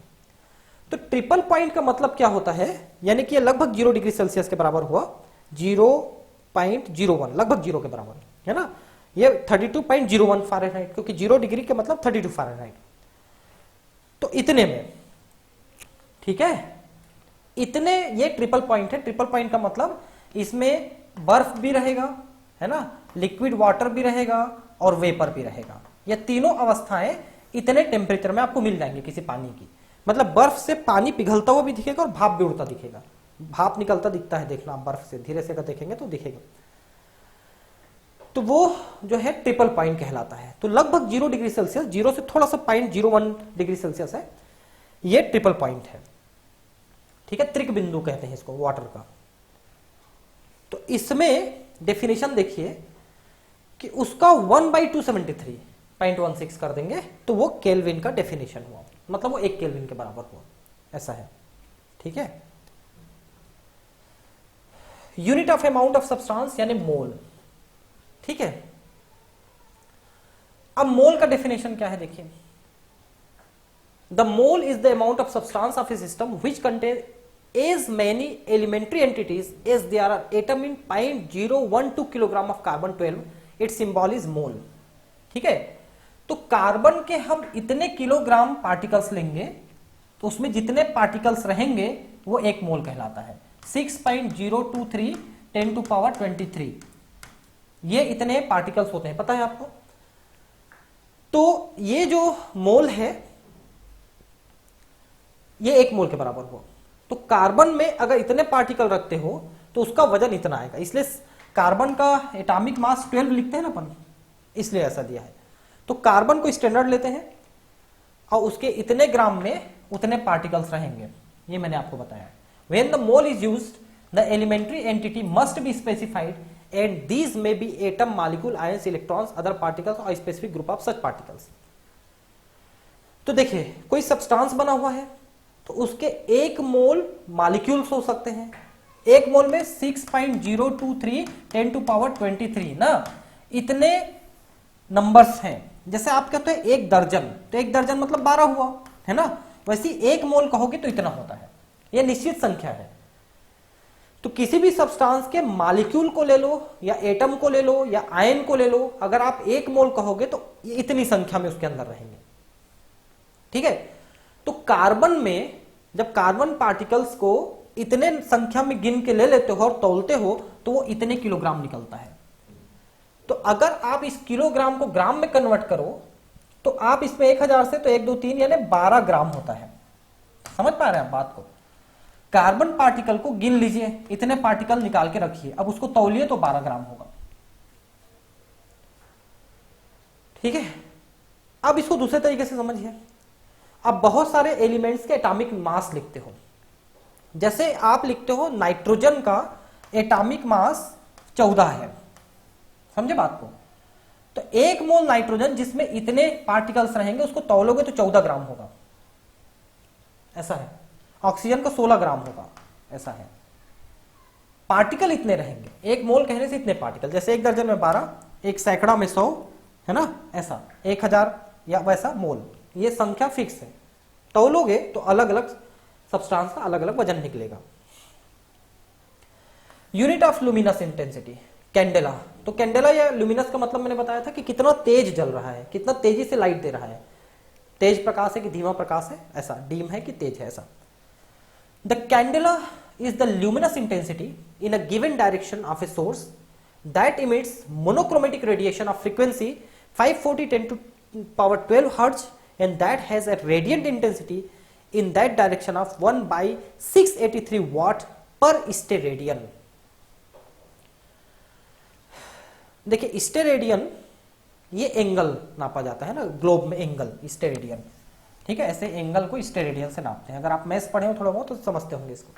तो ट्रिपल पॉइंट का मतलब क्या होता है? यानी कि ये लगभग 0 डिग्री सेल्सियस के बराबर हुआ, 0.01, लगभग 0 के बराबर है ना। ये 32.01 फ़ारेनहाइट, क्योंकि 0 डिग्री का मतलब 32 फ़ारेनहाइट। तो इतने में, ठीक है, इतने ये ट्रिपल पॉइंट है। ट्रिपल पॉइंट का मतलब इसमें बर्फ भी रहेगा, है ना, लिक्विड वाटर भी रहेगा और वेपर भी रहेगा। ये तीनों अवस्थाएं इतने टेम्परेचर में आपको मिल जाएंगे किसी पानी की। मतलब बर्फ से पानी पिघलता हुआ भी दिखेगा और भाप भी उड़ता दिखेगा। भाप निकलता दिखता है, देखना आप बर्फ से धीरे से अगर देखेंगे तो दिखेगा। तो वो जो है ट्रिपल पॉइंट कहलाता है। तो लगभग 0 डिग्री सेल्सियस, 0 से थोड़ा सा 0.01 डिग्री सेल्सियस है, ये ट्रिपल पॉइंट है, ठीक है। त्रिक बिंदु कहते हैं इसको वाटर का। तो इसमें डेफिनेशन देखिए कि उसका 1/273.16 कर देंगे तो वो केल्विन का डेफिनेशन हुआ, मतलब वो 1 केल्विन के बराबर हुआ, ऐसा है, ठीक है। Unit of amount of substance यानी मोल, ठीक है। अब मोल का डेफिनेशन क्या है देखिए, the mole is the amount of substance of A system which contain as many elementary entities as there are atom in 0.012 kilogram of carbon 12, its symbol is mole, ठीक है। तो कार्बन के हम इतने किलोग्राम पार्टिकल्स लेंगे तो उसमें जितने पार्टिकल्स रहेंगे वो 1 मोल कहलाता है। 6.023 10⁻23 ये इतने पार्टिकल्स होते हैं, पता है आपको। तो ये जो मोल है ये 1 मोल के बराबर हुआ। तो कार्बन में अगर इतने पार्टिकल रखते हो तो उसका वजन इतना आएगा। इसलिए कार्बन का एटॉमिक मास 12 लिखते हैं ना अपन, इसलिए ऐसा दिया है। तो कार्बन को स्टैंडर्ड लेते हैं और उसके इतने ग्राम में उतने पार्टिकल्स रहेंगे, ये मैंने आपको बताया। When the mole is used the elementary entity must be specified and these may be atom, molecule, ions, electrons, other particles और specific group of such particles. तो देखिए कोई सब्सटेंस बना हुआ है तो उसके 1 मोल मॉलिक्यूल्स हो सकते हैं। 1 मोल में 6.023 10⁻23 ना, इतने नंबर्स हैं। जैसे आप कहते हैं 1 दर्जन, तो 1 दर्जन मतलब 12 हुआ, है ना। वैसे 1 मोल कहोगे तो इतना होता है, यह निश्चित संख्या है। तो किसी भी सब्सटेंस के मॉलिक्यूल को ले लो या एटम को ले लो या आयन को ले लो, अगर आप 1 मोल कहोगे तो ये इतनी संख्या में उसके अंदर रहेंगे। ठीक है, तो कार्बन में जब कार्बन पार्टिकल्स को इतने संख्या में गिन के ले लेते हो और तौलते हो तो वो इतने किलोग्राम निकलता है। तो अगर आप इस किलोग्राम को ग्राम में कन्वर्ट करो तो आप इसमें 1000 से तो 1 2 3 यानी 12 ग्राम होता है। समझ पा रहे हैं आप बात को? कार्बन पार्टिकल को गिन लीजिए, इतने पार्टिकल निकाल के रखिए, अब उसको तौलिए तो 12 ग्राम होगा। ठीक है, अब इसको दूसरे तरीके से समझिए। अब बहुत सारे एलिमेंट्स के एटॉमिक मास लिखते हो, जैसे आप लिखते हो नाइट्रोजन का एटॉमिक मास 14 है। समझे बात को? तो 1 मोल नाइट्रोजन जिसमें इतने पार्टिकल्स रहेंगे उसको तौलोगे तो 14 ग्राम होगा, ऐसा है। ऑक्सीजन का 16 ग्राम होगा, ऐसा है। पार्टिकल इतने रहेंगे, 1 मोल कहने से इतने पार्टिकल, जैसे 1 दर्जन में 12, 1 सैकड़ा में 100, है ना, ऐसा 1000 या वैसा मोल, ये संख्या फिक्स है। तौलोगे तो अलग अलग सब्सटेंस का अलग अलग वजन निकलेगा। Unit of luminous intensity, candela. तो कैंडेला या लुमिनस का मतलब मैंने बताया था कि कितना तेज जल रहा है, कितना तेजी से लाइट दे रहा है। तेज प्रकाश है कि धीमा प्रकाश है, ऐसा डीम है कि तेज है, ऐसा। The candela is the luminous intensity in a given direction of a source that emits monochromatic radiation of frequency 540 10 to power 12 hertz and that has a radiant intensity in that direction of 1 by 683 watt per steradian। देखिए steradian ये angle नापा जाता है ना, globe में angle steradian. ठीक है, ऐसे एंगल को स्टेरेडियन से नापते हैं। अगर आप मैथ्स पढ़े हो थोड़ा बहुत तो समझते होंगे इसको।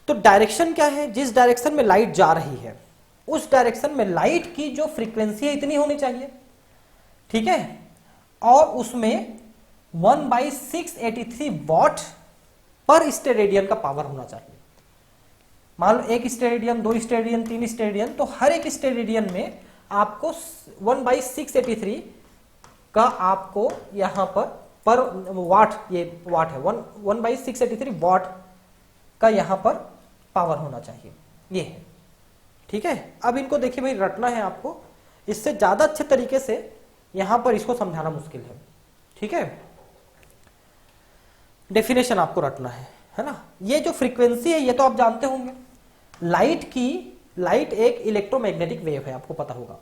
तो डायरेक्शन क्या है? जिस डायरेक्शन में लाइट जा रही है उस डायरेक्शन में लाइट की जो फ्रीक्वेंसी है इतनी होनी चाहिए। ठीक है, और उसमें 1/683 वॉट पर स्टेरेडियन का पावर होना चाहिए। मान लो 1 स्टेरेडियन, 2 स्टेरेडियन, 3 स्टेरेडियन, तो हर एक स्टेरेडियन में आपको 1/683 का आपको यहां पर वाट, ये वाट है, 1/683 वॉट का यहां पर पावर होना चाहिए, ये है। ठीक है, अब इनको देखिए भाई, रटना है आपको, इससे ज्यादा अच्छे तरीके से यहां पर इसको समझाना मुश्किल है। ठीक है, डेफिनेशन आपको रटना है ना। ये जो फ्रीक्वेंसी है ये तो आप जानते होंगे, लाइट एक इलेक्ट्रोमैग्नेटिक वेव है, आपको पता होगा।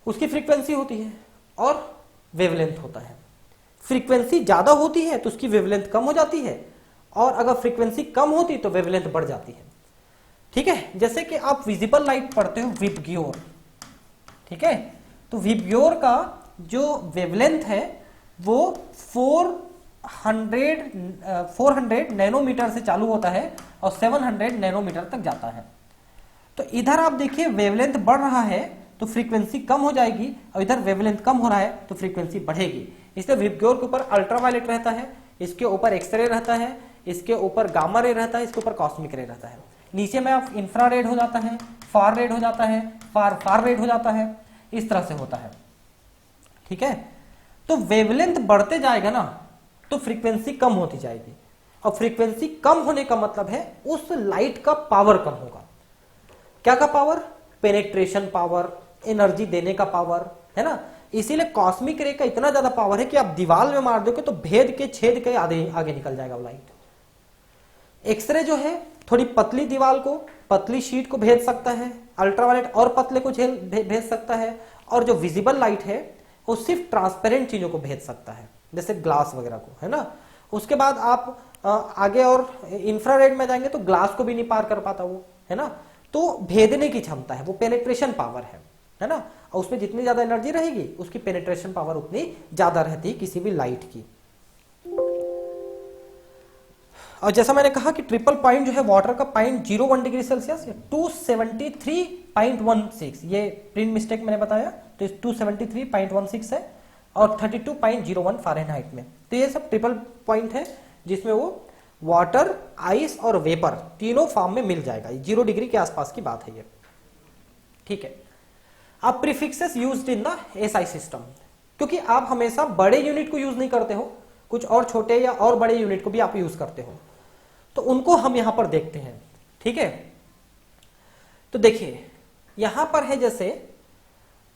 उसकी फ्रीक्वेंसी होती है और वेवलेंथ होता है। फ्रीक्वेंसी ज्यादा होती है तो उसकी वेवलेंथ कम हो जाती है, और अगर फ्रीक्वेंसी कम होती तो वेवलेंथ बढ़ जाती है। ठीक है, जैसे कि आप विजिबल लाइट पढ़ते हो विबग्योर। ठीक है, तो विबग्योर का जो वेवलेंथ है वो 400 नैनोमीटर से चालू होता है और 700 नैनोमीटर तक जाता है। तो इधर आप देखिए वेवलेंथ बढ़ रहा है तो फ्रीक्वेंसी कम हो जाएगी, और इधर वेवलेंथ कम हो रहा है तो फ्रीक्वेंसी बढ़ेगी। इसलिए विबग्योर के ऊपर अल्ट्रावायलेट रहता है, इसके ऊपर एक्सरे रहता है, इसके ऊपर गामा रे रहता है, इसके ऊपर कॉस्मिक रे रहता है। नीचे में आप इंफ्रारेड हो जाता है, फार रेड हो जाता है, फार रेड हो जाता है, इस तरह से होता है। ठीक है, तो वेवलेंथ बढ़ते जाएगा ना तो फ्रीक्वेंसी कम होती जाएगी, और फ्रीक्वेंसी कम होने का मतलब है उस लाइट का पावर कम होगा। क्या का पावर? पेनेट्रेशन पावर, एनर्जी देने का पावर, है ना। इसीलिए कॉस्मिक रे का इतना ज्यादा पावर है कि आप दीवार में मार दोगे तो भेद के छेद के आगे निकल जाएगा वो लाइट। एक्सरे जो है थोड़ी पतली दीवार को, पतली शीट को भेद सकता है, अल्ट्रावायलेट और पतले को भेज सकता है, और जो विजिबल लाइट है वो सिर्फ ट्रांसपेरेंट चीजों को भेज सकता है, जैसे ग्लास वगैरह को, है ना। उसके बाद आप आगे और इंफ्रारेड में जाएंगे तो ग्लास को भी नहीं पार कर पाता वो, है ना। तो भेदने की क्षमता है, वो पेनेट्रेशन पावर है ना। और उसमें जितनी ज्यादा एनर्जी रहेगी उसकी पेनेट्रेशन पावर उतनी ज्यादा रहती है किसी भी लाइट की। और जैसा मैंने कहा कि ट्रिपल पॉइंट जो है वाटर का 0.01 डिग्री सेल्सियस, 273.16, ये प्रिंट मिस्टेक मैंने बताया, तो 273.16 है, और 32.01 फ़ारेनहाइट में। तो ये सब ट्रिपल पॉइंट है जिसमें वो वाटर, आइस और वेपर तीनों फॉर्म में मिल जाएगा। 0 डिग्री के आसपास की बात है ये। ठीक है, अब prefixes used in the SI system, क्योंकि आप हमेशा बड़े यूनिट को यूज नहीं करते हो, कुछ और छोटे या और बड़े यूनिट को भी आप यूज करते हो। तो उनको हम यहां पर देखते हैं। ठीक है, तो देखिए यहां पर है जैसे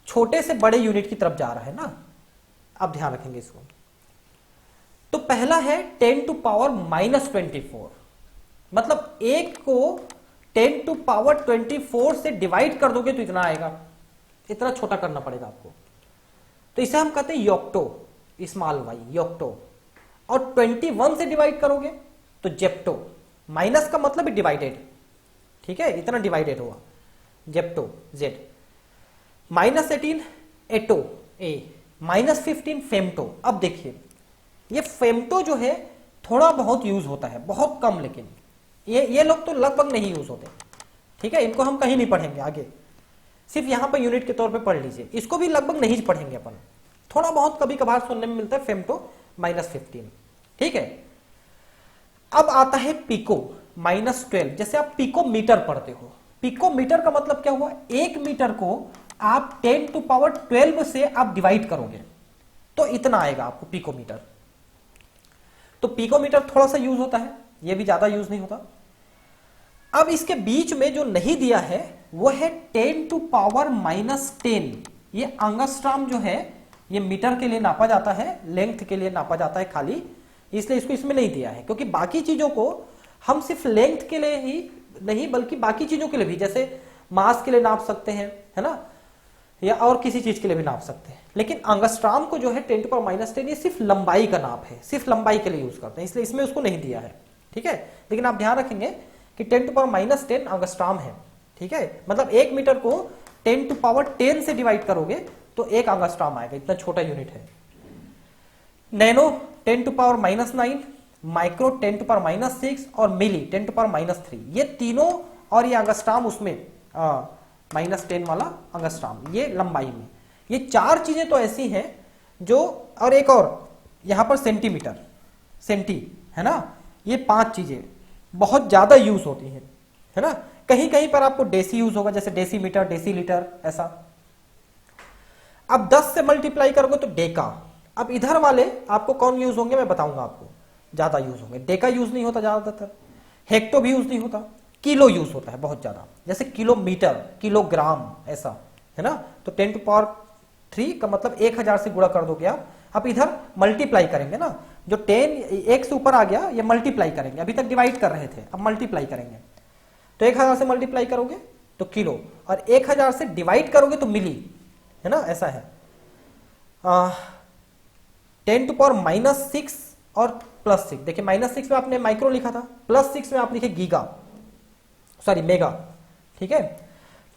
छोटे से बड़े यूनिट की तरफ जा रहा है ना, आप ध्यान रखेंगे इसको। तो पहला है 10 टू पावर -24, मतलब एक को 10 टू पावर 24 से डिवाइड कर दोगे तो इतना आएगा, इतना छोटा करना पड़ेगा आपको। तो इसे हम कहते हैं योक्टो, स्मॉल वाई योक्टो। और 21 से डिवाइड करोगे तो जेप्टो, माइनस का मतलब है डिवाइडेड, ठीक है, इतना डिवाइडेड हुआ, जेप्टो जेड। -18 एटो ए, -15 फेम्टो। अब देखिए ये फेम्टो जो है थोड़ा बहुत यूज होता है, बहुत कम, लेकिन ये लोग तो लगभग नहीं यूज होते। ठीक है, इनको हम कहीं नहीं पढ़ेंगे आगे, सिर्फ यहां पर यूनिट के तौर पे पढ़ लीजिए। इसको भी लगभग नहीं पढ़ेंगे अपन, थोड़ा बहुत कभी कभार सुनने में मिलता है फेम्टो -15। ठीक है, अब आता है पिको -12। जैसे आप पिको मीटर पढ़ते हो, पिको मीटर का मतलब क्या हुआ, 1 मीटर को आप 10 टू पावर 12 से आप डिवाइड करोगे तो इतना आएगा आपको पिको मीटर। तो पिको मीटर थोड़ा सा यूज होता है, ये भी ज्यादा यूज नहीं होता। अब इसके बीच में जो नहीं दिया है वो है 10 टू पावर -10। ये एंगस्ट्रॉम जो है ये मीटर के लिए नापा जाता है, लेंथ के लिए नापा जाता है खाली, इसलिए इसको इसमें नहीं दिया है। क्योंकि बाकी चीजों को हम सिर्फ लेंथ के लिए ही नहीं बल्कि बाकी चीजों के लिए भी, जैसे मास के लिए नाप सकते हैं, है ना, या और किसी चीज के लिए भी नाप सकते हैं। लेकिन एंगस्ट्रॉम को जो है 10 टू पावर -10 ये सिर्फ लंबाई का नाप है, सिर्फ लंबाई के लिए यूज करते हैं, इसलिए इसमें उसको नहीं दिया है। ठीक है, लेकिन आप ध्यान रखेंगे कि 10 टू पावर -10 एंगस्ट्रॉम है। ठीक है, मतलब 1 मीटर को 10 टू पावर 10 से डिवाइड करोगे तो 1 एंगस्ट्रॉम आएगा, इतना छोटा यूनिट है। Nano 10 to power -9, micro 10 to power -6 और मिली 10 टू पावर -3। ये तीनों और ये एंगस्ट्रॉम उसमें -10 वाला एंगस्ट्रॉम, ये लंबाई में। ये 4 चीजें तो ऐसी हैं जो, और एक और यहां पर सेंटीमीटर, सेंटी, है ना, ये 5 चीजें बहुत ज्यादा यूज होती हैं, है ना। कहीं कहीं पर आपको डेसी यूज होगा, जैसे डेसीमीटर, डेसीलीटर, ऐसा। अब 10 से मल्टीप्लाई करोगे तो डेका। अब इधर वाले आपको कौन यूज होंगे मैं बताऊंगा आपको, ज्यादा यूज होंगे। डेका यूज नहीं होता ज्यादातर, हेक्टो भी यूज नहीं होता, किलो यूज होता है बहुत ज्यादा, जैसे किलोमीटर, किलोग्राम, ऐसा, है ना। तो 10 टू पावर 3 का मतलब 1000 से गुणा कर दोगे आप। अब इधर मल्टीप्लाई करेंगे ना, जो 10 1 से ऊपर आ गया ये मल्टीप्लाई करेंगे, अभी तक डिवाइड कर रहे थे, अब मल्टीप्लाई करेंगे। तो 1000 से मल्टीप्लाई करोगे तो किलो, और 1000 से डिवाइड करोगे तो मिली, है ना, ऐसा है। 10 टू पावर -6 और +6। देखिए -6 में आपने माइक्रो लिखा था, +6 में आप लिखे गीगा, सॉरी मेगा। ठीक है,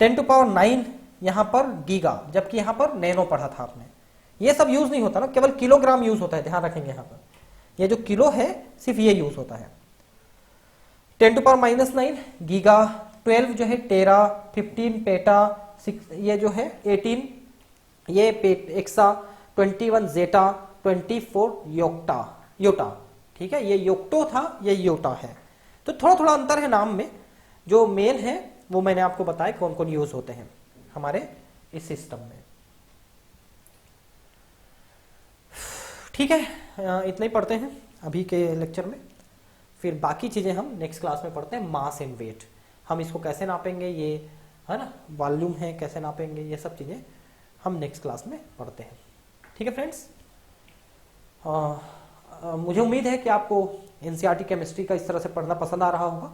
10 टू पावर 9 यहां पर गीगा, जबकि यहां पर नैनो पढ़ा था आपने। ये सब यूज नहीं होता ना, केवल किलोग्राम यूज होता है, ध्यान रखेंगे यहां पर। ये जो किलो है सिर्फ ये यूज होता है। 10 टू पावर -9 गीगा, 12 जो है टेरा, 15 पेटा, 6 ये जो है 18 ये एक्सा, 21 जेटा, 24 योक्टा, योटा। ठीक है, ये योक्टो था, ये योटा है। तो थोड़ा थोड़ा अंतर है नाम में, जो मेन है वो मैंने आपको बताया कौन कौन यूज होते हैं हमारे इस सिस्टम में। ठीक है, इतना ही पढ़ते हैं अभी के लेक्चर में, फिर बाकी चीजें हम नेक्स्ट क्लास में पढ़ते हैं। मास एंड वेट, हम इसको कैसे नापेंगे, ये है ना, वॉल्यूम है कैसे नापेंगे, ये सब चीजें हम नेक्स्ट क्लास में पढ़ते हैं। ठीक है फ्रेंड्स, मुझे उम्मीद है कि आपको एनसीईआरटी केमिस्ट्री का इस तरह से पढ़ना पसंद आ रहा होगा।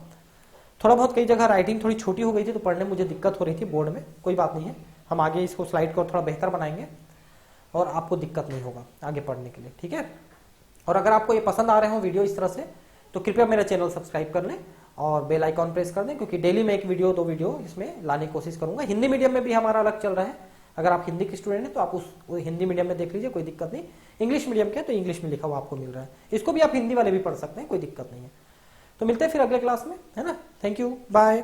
थोड़ा बहुत कई जगह राइटिंग थोड़ी छोटी हो गई थी तो पढ़ने में मुझे दिक्कत हो रही थी बोर्ड में, कोई बात नहीं है, हम आगे इसको स्लाइड को थोड़ा बेहतर बनाएंगे और आपको दिक्कत नहीं होगा आगे पढ़ने के लिए। ठीक है, और अगर आपको ये पसंद आ रहे हो वीडियो इस तरह से तो कृपया मेरा चैनल सब्सक्राइब कर लें और बेल आइकॉन प्रेस कर दें, क्योंकि डेली मैं 1 वीडियो 2 वीडियो इसमें लाने की कोशिश करूंगा। हिंदी मीडियम में भी हमारा अलग चल रहा है, अगर आप हिंदी के स्टूडेंट हैं तो आप उस हिंदी मीडियम में देख लीजिए, कोई दिक्कत नहीं। इंग्लिश मीडियम के तो इंग्लिश में लिखा हुआ आपको मिल रहा है, इसको भी आप हिंदी वाले भी पढ़ सकते हैं, कोई दिक्कत नहीं है। तो मिलते हैं फिर अगले क्लास में, है ना। Thank you, bye.